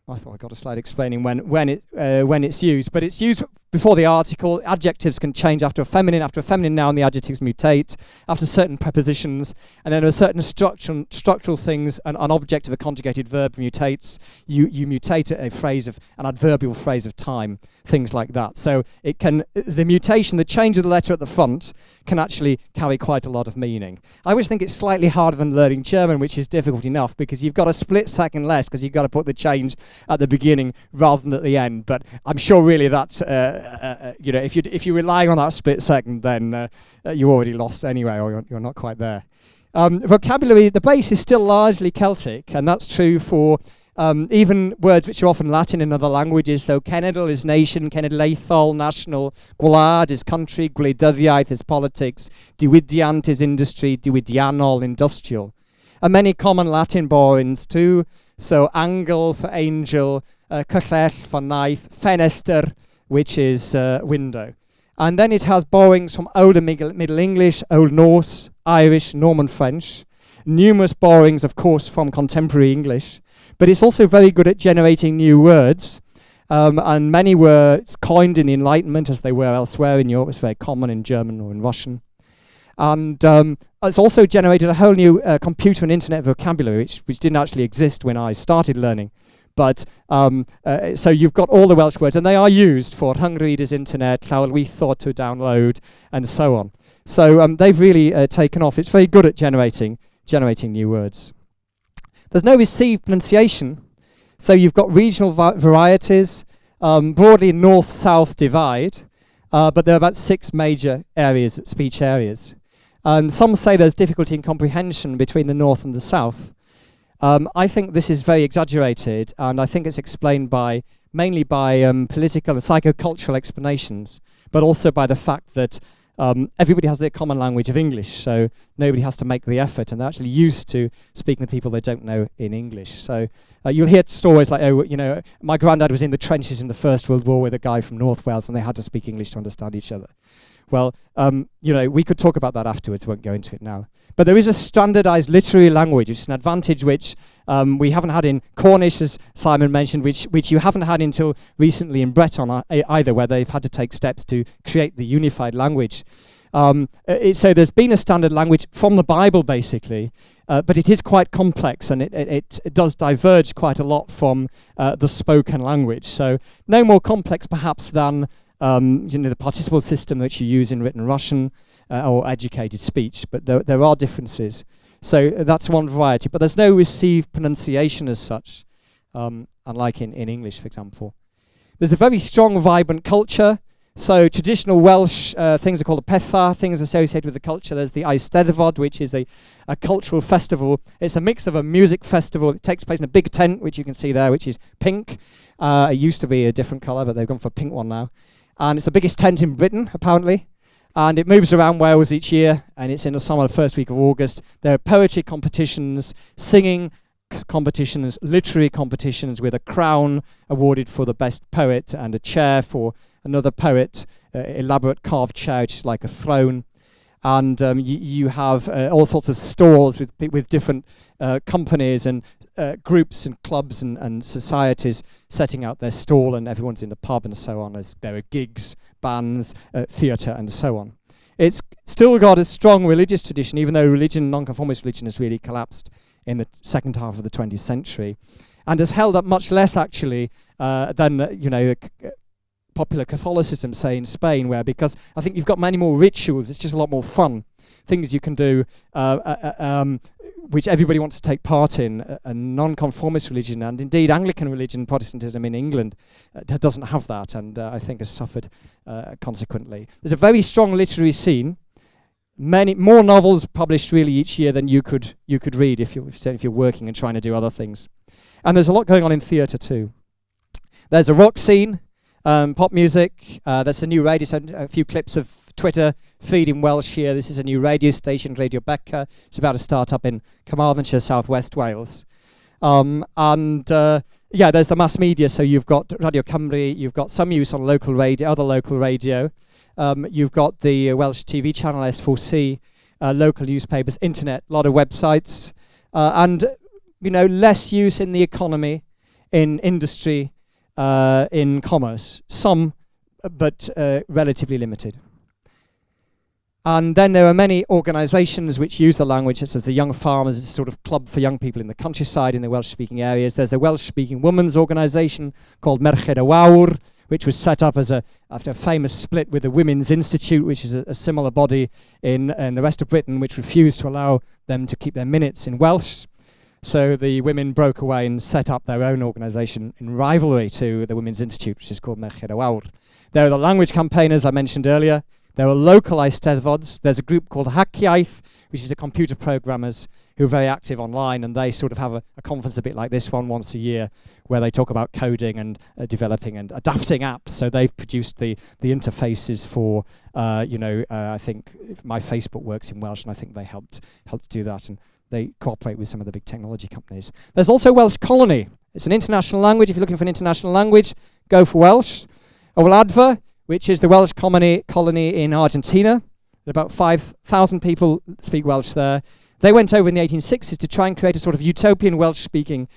I thought I got a slide explaining when it's used, but it's used before the article. Adjectives can change after a feminine noun. The adjectives mutate after certain prepositions, and then a certain structural things. An object of a conjugated verb mutates. You mutate a phrase of an adverbial phrase of time, things like that. So it can the mutation, the change of the letter at the front, can actually carry quite a lot of meaning. I always think it's slightly harder than learning German, which is difficult enough because you've got a split second less because you've got to put the change at the beginning rather than at the end. But I'm sure really that if you're relying on that split second, then you're already lost anyway, or you're not quite there. Vocabulary, the base is still largely Celtic, and that's true for even words which are often Latin in other languages. So cenedl is nation, cenedlaethol, national, gwlad is country, gwleidyddiaeth is politics, diwydiant is industry, diwydiannol, industrial. And many common Latin borrowings too. So angel for angel, cyllell for knife, ffenestr, which is window. And then it has borrowings from Older Middle English, Old Norse, Irish, Norman French. Numerous borrowings, of course, from contemporary English. But it's also very good at generating new words. And many words coined in the Enlightenment, as they were elsewhere in Europe. It's very common in German or in Russian. And it's also generated a whole new computer and internet vocabulary, which didn't actually exist when I started learning. But so you've got all the Welsh words, and they are used for rhyngreaders, internet, llawelwytho to download, and so on. So they've really taken off. It's very good at generating new words. There's no received pronunciation, so you've got regional varieties, broadly north-south divide, but there are about 6 major areas, speech areas. Some say there's difficulty in comprehension between the north and the south. I think this is very exaggerated, and I think it's explained mainly by political and psychocultural explanations, but also by the fact that everybody has their common language of English, so nobody has to make the effort, and they're actually used to speaking with people they don't know in English. So you'll hear stories like, oh, you know, my granddad was in the trenches in the First World War with a guy from North Wales, and they had to speak English to understand each other. Well, you know, we could talk about that afterwards, won't go into it now. But there is a standardized literary language, which is an advantage which we haven't had in Cornish, as Simon mentioned, which you haven't had until recently in Breton either, where they've had to take steps to create the unified language. So there's been a standard language from the Bible, basically, but it is quite complex, and it does diverge quite a lot from the spoken language. So no more complex, perhaps, than you know, the participle system that you use in written Russian or educated speech, but there are differences. So that's one variety, but there's no received pronunciation as such, unlike in English, for example. There's a very strong, vibrant culture. So traditional Welsh things are called a petha, things associated with the culture. There's the Eisteddfod, which is a cultural festival. It's a mix of a music festival. It takes place in a big tent, which you can see there, which is pink. It used to be a different colour, but they've gone for a pink one now. And it's the biggest tent in Britain, apparently. And it moves around Wales each year, and it's in the summer, the first week of August. There are poetry competitions, singing competitions, literary competitions, with a crown awarded for the best poet and a chair for another poet, elaborate carved chair, which is like a throne. And you have all sorts of stalls with different companies and groups and clubs and societies setting out their stall, and everyone's in the pub and so on, as there are gigs, bands, theatre and so on. It's still got a strong religious tradition, even though non-conformist religion has really collapsed in the second half of the 20th century, and has held up much less actually than you know, popular Catholicism, say in Spain, where, because I think you've got many more rituals, it's just a lot more fun, things you can do which everybody wants to take part in. A non-conformist religion, and indeed Anglican religion, Protestantism in England, doesn't have that, and I think has suffered consequently. There's a very strong literary scene. Many more novels published really each year than you could read if you're working and trying to do other things. And there's a lot going on in theatre too. There's a rock scene, pop music. There's a new radio, a few clips of Twitter feed in Welsh here. This is a new radio station, Radio Becca. It's about to start up in Carmarthenshire, South-West Wales. Yeah, there's the mass media. So you've got Radio Cymru, you've got some use on local radio, other local radio. You've got the Welsh TV channel S4C, local newspapers, internet, a lot of websites, and you know, less use in the economy, in industry, in commerce. Some, but relatively limited. And then there are many organisations which use the language, such as the Young Farmers, it's a sort of club for young people in the countryside in the Welsh-speaking areas. There's a Welsh-speaking women's organisation called Merched y Wawr, which was set up after a famous split with the Women's Institute, which is a similar body in the rest of Britain, which refused to allow them to keep their minutes in Welsh. So the women broke away and set up their own organisation in rivalry to the Women's Institute, which is called Merched y Wawr. There are the language campaigners I mentioned earlier. There are local Eisteddfods. There's a group called Hackiaeth, which is the computer programmers who are very active online, and they sort of have a conference a bit like this one once a year, where they talk about coding and developing and adapting apps. So they've produced the interfaces for, I think my Facebook works in Welsh, and I think they helped do that, and they cooperate with some of the big technology companies. There's also Welsh Colony. It's an international language. If you're looking for an international language, go for Welsh. Wladfa, which is the Welsh colony in Argentina. About 5,000 people speak Welsh there. They went over in the 1860s to try and create a sort of utopian Welsh-speaking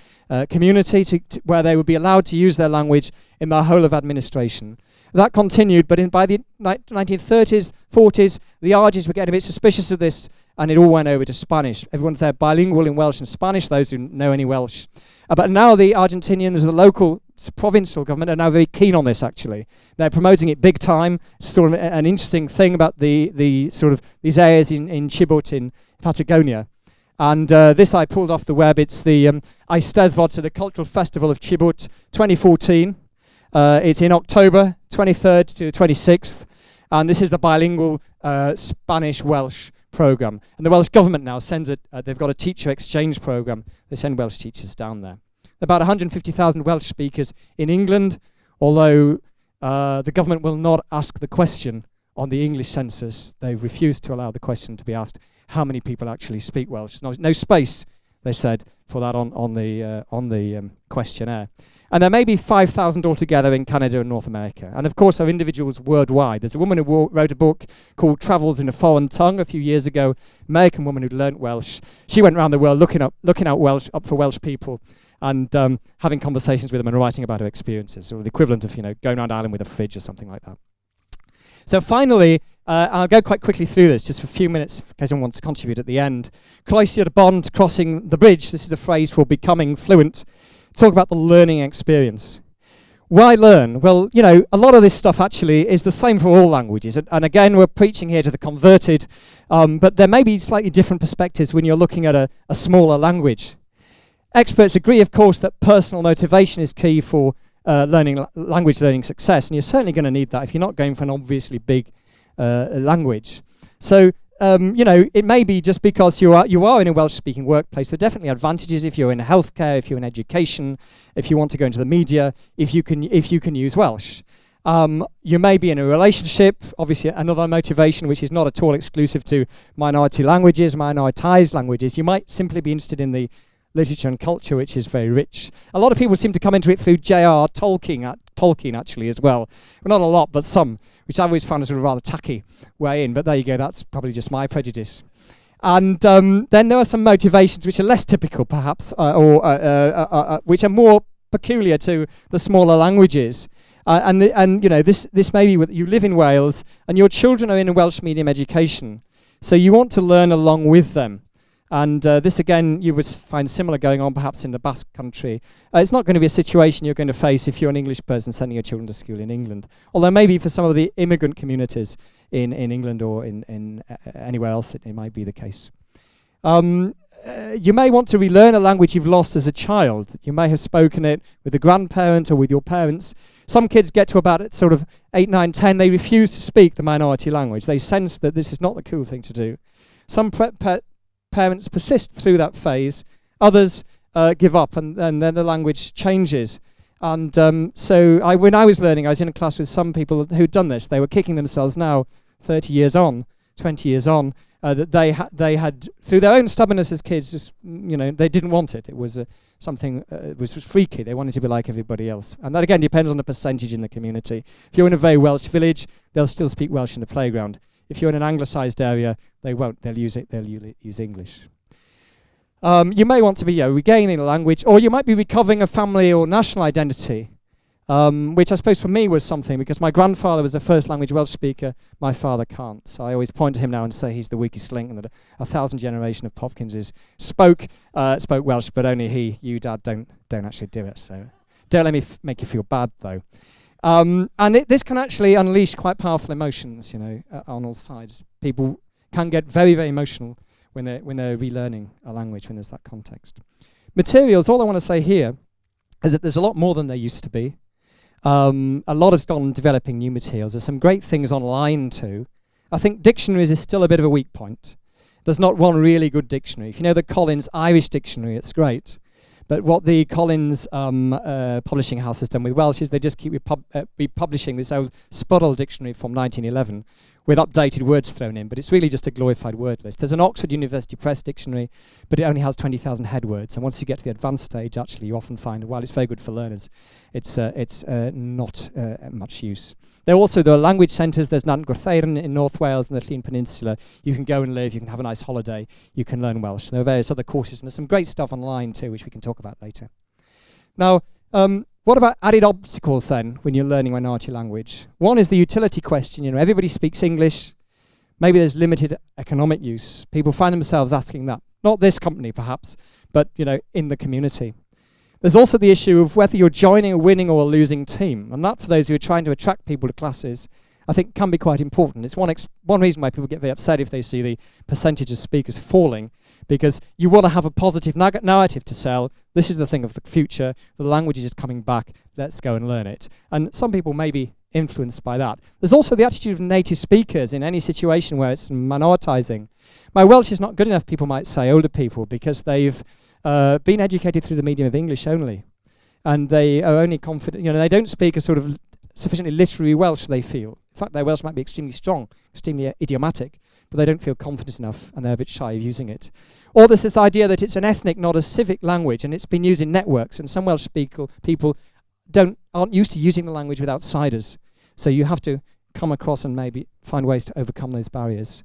community where they would be allowed to use their language in the whole of administration. That continued, but by the 1930s, 40s, the Argies were getting a bit suspicious of this and it all went over to Spanish. Everyone's there bilingual in Welsh and Spanish, those who know any Welsh. But now the Argentinians, the local provincial government, are now very keen on this, actually. They're promoting it big time. It's sort of an interesting thing about the sort of these areas in Chubut in Patagonia. And this I pulled off the web. It's the Eisteddfod, so the Cultural Festival of Chubut 2014. It's in October 23rd to the 26th. And this is the bilingual Spanish-Welsh program. And the Welsh government now sends it, they've got a teacher exchange program. They send Welsh teachers down there. About 150,000 Welsh speakers in England, although the government will not ask the question on the English census. They've refused to allow the question to be asked, how many people actually speak Welsh. No space, they said, for that on the questionnaire. And there may be 5,000 altogether in Canada and North America. And of course, there are individuals worldwide. There's a woman who wrote a book called Travels in a Foreign Tongue a few years ago, American woman who learnt Welsh. She went around the world looking up for Welsh people and having conversations with them and writing about her experiences, or the equivalent of, going around Ireland with a fridge or something like that. So finally, I'll go quite quickly through this, just for a few minutes, in case anyone wants to contribute at the end. Croesi'r bond, crossing the bridge. This is the phrase for becoming fluent. Talk about the learning experience. Why learn? Well, a lot of this stuff actually is the same for all languages. And again, we're preaching here to the converted, but there may be slightly different perspectives when you're looking at a smaller language. Experts agree, of course, that personal motivation is key for language learning success, and you're certainly going to need that if you're not going for an obviously big language. So, it may be just because you are in a Welsh-speaking workplace. There are definitely advantages if you're in healthcare, if you're in education, if you want to go into the media, if you can use Welsh. You may be in a relationship, obviously another motivation which is not at all exclusive to minority languages, minoritized languages. You might simply be interested in the literature and culture, which is very rich. A lot of people seem to come into it through J.R. Tolkien actually as well. Not a lot, but some, which I always found a sort of rather tacky way in, but there you go, that's probably just my prejudice. And then there are some motivations which are less typical perhaps, or which are more peculiar to the smaller languages. This may be you live in Wales and your children are in a Welsh medium education, so you want to learn along with them. And this again, you would find similar going on perhaps in the Basque country. It's not going to be a situation you're going to face if you're an English person sending your children to school in England. Although maybe for some of the immigrant communities in England or in anywhere else, it might be the case. You may want to relearn a language you've lost as a child. You may have spoken it with a grandparent or with your parents. Some kids get to about sort of 8, 9, 10, they refuse to speak the minority language. They sense that this is not the cool thing to do. Some parents persist through that phase. Others give up, and then the language changes. And when I was learning, I was in a class with some people who'd done this. They were kicking themselves now, 30 years on, 20 years on, that they had, through their own stubbornness as kids, just, they didn't want it. It was something, it was freaky. They wanted to be like everybody else. And that, again, depends on the percentage in the community. If you're in a very Welsh village, they'll still speak Welsh in the playground. If you're in an anglicised area, they won't. They'll use English. You may want to be regaining a language, or you might be recovering a family or national identity, which I suppose for me was something, because my grandfather was a first language Welsh speaker. My father can't. So I always point to him now and say he's the weakest link, and that 1,000 generation of Popkinses spoke Welsh, but only he, you, Dad, don't actually do it. So don't let me make you feel bad, though. This can actually unleash quite powerful emotions, on all sides. People can get very, very emotional when they're relearning a language, when there's that context. Materials, all I want to say here is that there's a lot more than there used to be. A lot has gone on developing new materials. There's some great things online too. I think dictionaries is still a bit of a weak point. There's not one really good dictionary. If you know the Collins Irish Dictionary, it's great. But what the Collins publishing house has done with Welsh is they just keep republishing this old Spuddle dictionary from 1911 with updated words thrown in, but it's really just a glorified word list. There's an Oxford University Press dictionary, but it only has 20,000 head words, and once you get to the advanced stage, actually, you often find, while it's very good for learners, it's not much use. There are language centres. There's Nant Gwrtheuyn in North Wales and the Llŷn Peninsula. You can go and live, you can have a nice holiday, you can learn Welsh. There are various other courses, and there's some great stuff online too, which we can talk about later. Now, what about added obstacles then when you're learning minority language? One is the utility question. Everybody speaks English, Maybe there's limited economic use. People find themselves asking that. Not this company, perhaps, but in the community. There's also the issue of whether you're joining a winning or a losing team. And that, for those who are trying to attract people to classes, I think can be quite important. It's one reason why people get very upset if they see the percentage of speakers falling, because you want to have a positive narrative to sell. This is the thing of the future. The language is just coming back. Let's go and learn it. And some people may be influenced by that. There's also the attitude of native speakers in any situation where it's minoritizing. My Welsh is not good enough, people might say, older people, because they've been educated through the medium of English only. And they are only confident, they don't speak a sort of sufficiently literary Welsh, they feel. In fact, their Welsh might be extremely strong, extremely idiomatic, but they don't feel confident enough and they're a bit shy of using it. Or there's this idea that it's an ethnic, not a civic language, and it's been used in networks, and some Welsh people aren't used to using the language with outsiders. So you have to come across and maybe find ways to overcome those barriers.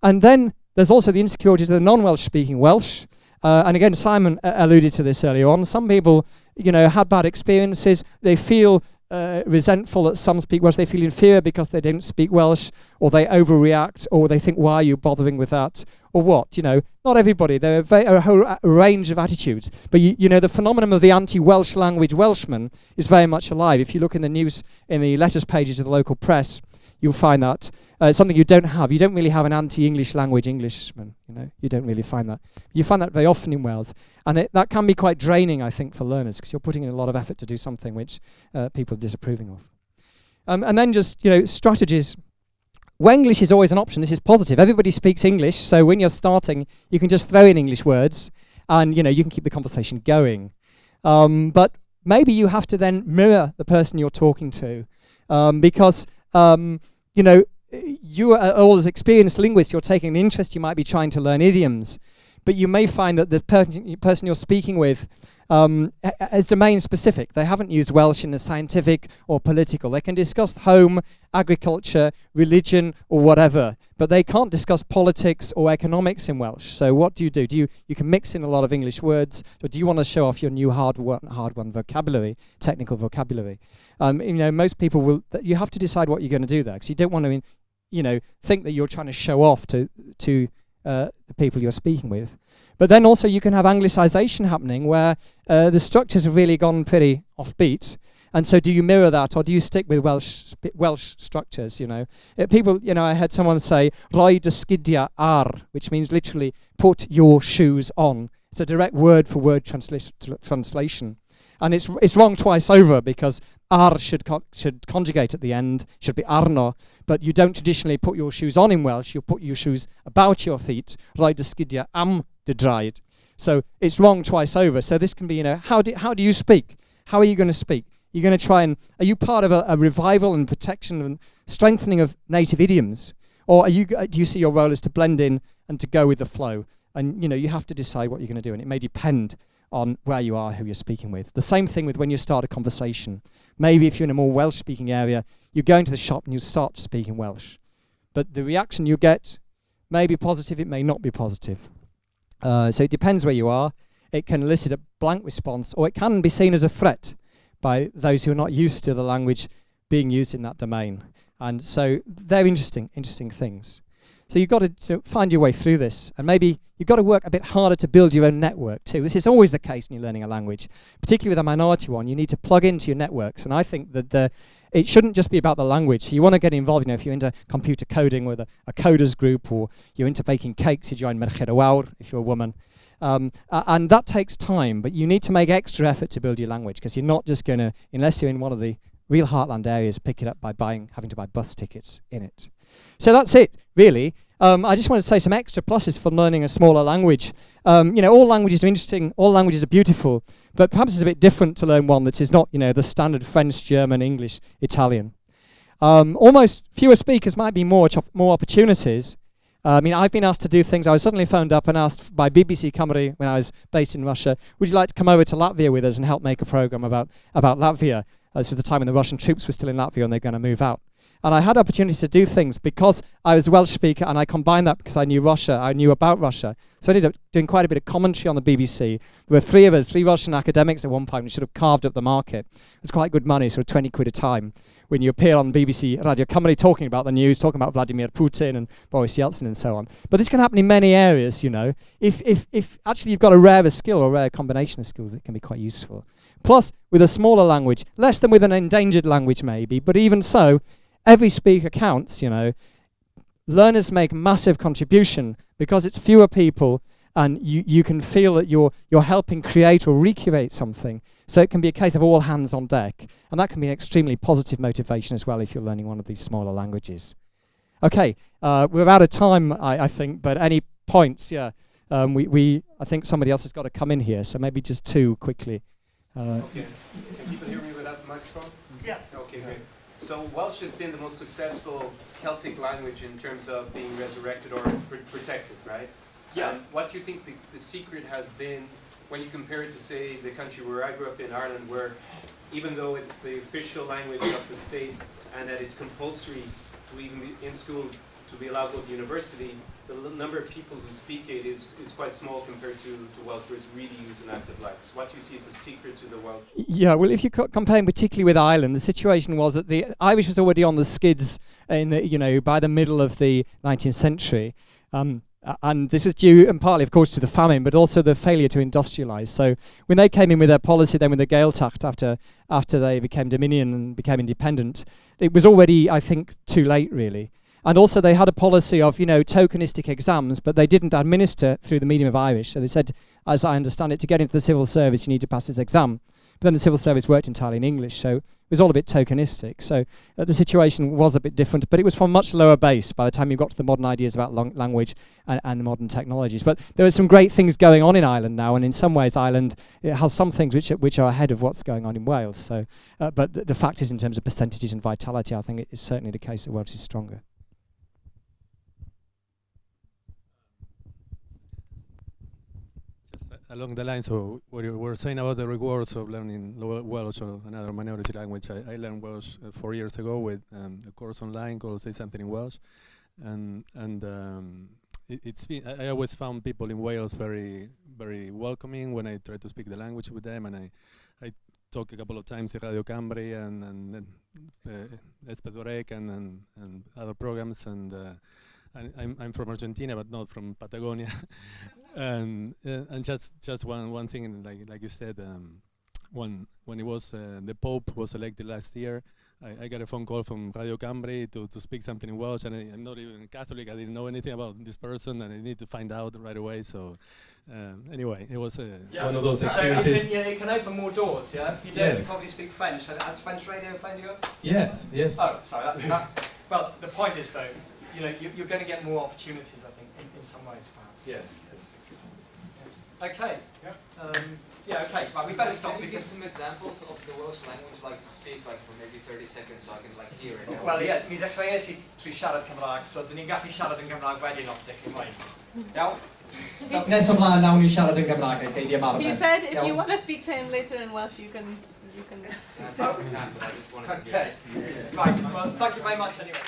And then there's also the insecurities of the non-Welsh speaking Welsh. And again, Simon alluded to this earlier on. Some people, had bad experiences. They feel resentful that some speak Welsh. They feel inferior because they don't speak Welsh, or they overreact, or they think, why are you bothering with that? Or what? Not everybody. There are a whole range of attitudes. But the phenomenon of the anti-Welsh language Welshman is very much alive. If you look in the news, in the letters pages of the local press, you'll find that something you don't have. You don't really have an anti-English language Englishman. You don't really find that. You find that very often in Wales, and that can be quite draining, I think, for learners, because you're putting in a lot of effort to do something which people are disapproving of. And then just strategies. Wenglish is always an option. This is positive. Everybody speaks English, so when you're starting, you can just throw in English words, and you can keep the conversation going. But maybe you have to then mirror the person you're talking to, because you are all as experienced linguists, you're taking an interest, you might be trying to learn idioms, but you may find that the person you're speaking with is domain specific. They haven't used Welsh in a scientific or political. They can discuss home, agriculture, religion, or whatever, but they can't discuss politics or economics in Welsh. So what do? You can mix in a lot of English words, or do you want to show off your new hard-won vocabulary, technical vocabulary? Most people will. You have to decide what you're going to do there, because you don't want to, think that you're trying to show off to the people you're speaking with. But then also you can have Anglicisation happening, where the structures have really gone pretty offbeat. And so do you mirror that, or do you stick with Welsh structures, People, I heard someone say, rhoi dy sgidiau ar, which means literally put your shoes on. It's a direct word-for-word translation. And it's wrong twice over, because ar should conjugate at the end, should be arno, but you don't traditionally put your shoes on in Welsh, you put your shoes about your feet, rhoi dy sgidiau am dy draed. So it's wrong twice over. So this can be, how do you speak? How are you going to speak? You're going to try and, are you part of a revival and protection and strengthening of native idioms? Or do you see your role as to blend in and to go with the flow? And, you have to decide what you're going to do, and it may depend on where you are, who you're speaking with. The same thing with when you start a conversation. Maybe if you're in a more Welsh-speaking area, you go into the shop and you start speaking Welsh. But the reaction you get may be positive, it may not be positive. So it depends where you are. It can elicit a blank response, or it can be seen as a threat by those who are not used to the language being used in that domain. And so they're interesting things. So you've got to find your way through this, and maybe you've got to work a bit harder to build your own network too. This is always the case when you're learning a language, particularly with a minority one. You need to plug into your networks, and I think that it shouldn't just be about the language. So you want to get involved, if you're into computer coding with a coders group, or you're into baking cakes, you join Merched y Wawr if you're a woman. And that takes time, but you need to make extra effort to build your language, because you're not just going to, unless you're in one of the real heartland areas, pick it up by having to buy bus tickets in it. So that's it, really. I just want to say some extra pluses for learning a smaller language. All languages are interesting, all languages are beautiful, but perhaps it's a bit different to learn one that is not, the standard French, German, English, Italian. Almost fewer speakers might be more opportunities. I've been asked to do things. I was suddenly phoned up and asked by BBC Cymru when I was based in Russia, would you like to come over to Latvia with us and help make a programme about Latvia? This was the time when the Russian troops were still in Latvia and they're going to move out. And I had opportunities to do things because I was a Welsh speaker, and I combined that because I knew Russia, I knew about Russia. So I ended up doing quite a bit of commentary on the BBC. There were three of us, three Russian academics at one point, who should have carved up the market. It was quite good money, sort of 20 quid a time. when you appear on BBC Radio Cymru talking about the news, talking about Vladimir Putin and Boris Yeltsin and so on. But this can happen in many areas, you know. If actually you've got a rarer skill or a rare combination of skills, it can be quite useful. Plus, with a smaller language, less than with an endangered language maybe, but even so, every speaker counts, you know. Learners make massive contribution because it's fewer people and you can feel that you're helping create or recreate something. So it can be a case of all hands on deck. And that can be an extremely positive motivation as well if you're learning one of these smaller languages. Okay, we're out of time, I think, but any points? Yeah, I think somebody else has got to come in here, so maybe just two quickly. Okay, can people hear me without the microphone? Yeah. Okay, great. So Welsh has been the most successful Celtic language in terms of being resurrected or protected, right? Yeah. What do you think the secret has been when you compare it to, say, the country where I grew up in Ireland, where even though it's the official language of the state and that it's compulsory to even be in school to be allowed to go to university, the number of people who speak it is quite small compared to Welsh, where it's really used in active life. So what do you see as the secret to the Welsh? Yeah, well, if you compare particularly with Ireland, the situation was that the Irish was already on the skids in the, you know, by the middle of the 19th century. And this was due, and partly, of course, to the famine, but also the failure to industrialise. So when they came in with their policy, then with the Gaeltacht after they became Dominion and became independent, it was already, I think, too late, really. And also they had a policy of, you know, tokenistic exams, but they didn't administer through the medium of Irish. So they said, as I understand it, to get into the civil service, you need to pass this exam. But then the civil service worked entirely in English, so it was all a bit tokenistic. So the situation was a bit different, but it was from a much lower base by the time you got to the modern ideas about language and modern technologies. But there are some great things going on in Ireland now, and in some ways Ireland it has some things which are ahead of what's going on in Wales. So, but the fact is, in terms of percentages and vitality, I think it is certainly the case that Welsh is stronger. Along the lines of what you were saying about the rewards of learning Welsh or another minority language, I learned Welsh 4 years ago with a course online called Say Something in Welsh, and it's been, I always found people in Wales very, very welcoming when I tried to speak the language with them, and I talked a couple of times in Radio Cymru and Espedorec and other programs, and I'm from Argentina, but not from Patagonia. And just one thing, like you said, when it was the Pope was elected last year, I got a phone call from Radio Cymru to speak something in Welsh, and I'm not even Catholic. I didn't know anything about this person, and I need to find out right away. So anyway, it was one of those experiences. So it can open more doors, yeah? You don't Yes. probably speak French. Has French radio phoned you up? Yes, yes. Oh, sorry. Well, the point is, though, you know, you're going to get more opportunities, I think, in some ways, perhaps. Yes. Okay. Yeah. Yeah. Okay. Right. We better stop. Can you give some examples of the Welsh language, like to speak, like for maybe 30 seconds, so I can like hear it? Wel, ie, mi ddechreuais i trwy siarad Cymraeg, so dyn ni'n gallu siarad yn Gymraeg wedyn os ddech chi moyn. Iawn? So, nes o blaen, nawn ni siarad yn Gymraeg, neu geidio marfer. He said if you want to speak to him later in Welsh, you can. But I just wanted to hear. Okay. Right. Well, thank you very much anyway.